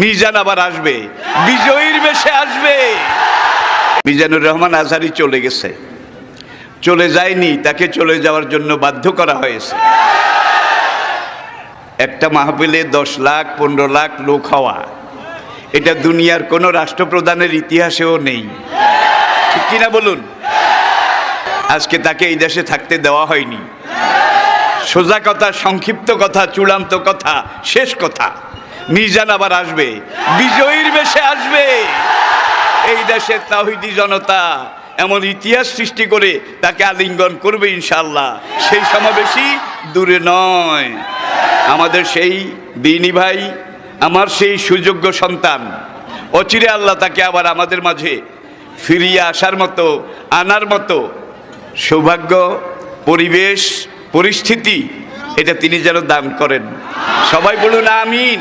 মিজান আবার আসবে, বিজয়ীর বেশে আসবে। মিজানুর রহমান আজহারি চলে গেছে, চলে যায়নি, তাকে চলে যাওয়ার জন্য বাধ্য করা হয়েছে। একটা মাহফিলে 10 লাখ 15 লাখ লোক হওয়া, এটা দুনিয়ার কোনো রাষ্ট্রপ্রধানের ইতিহাসেও নেই, ঠিক কিনা বলুন? আজকে তাকে এই দেশে থাকতে দেওয়া হয়নি। সোজা কথা, সংক্ষিপ্ত কথা, চূড়ান্ত কথা, শেষ কথা, মিজান আবার আসবে, বিজয়ীর বেশে আসবে। এই দেশের তাওহীদি জনতা এমন ইতিহাস সৃষ্টি করে তাকে আলিঙ্গন করবে ইনশাআল্লাহ। সেই সমাবেশই দূরে নয়। আমাদের সেই দিনী ভাই, আমার সেই সুযোগ্য সন্তান, অচিরে আল্লাহ তাকে আবার আমাদের মাঝে ফিরিয়ে আসার মতো, আনার মতো সৌভাগ্য, পরিবেশ, পরিস্থিতি এটা তিনি যেন দান করেন। সবাই বলুন আমিন।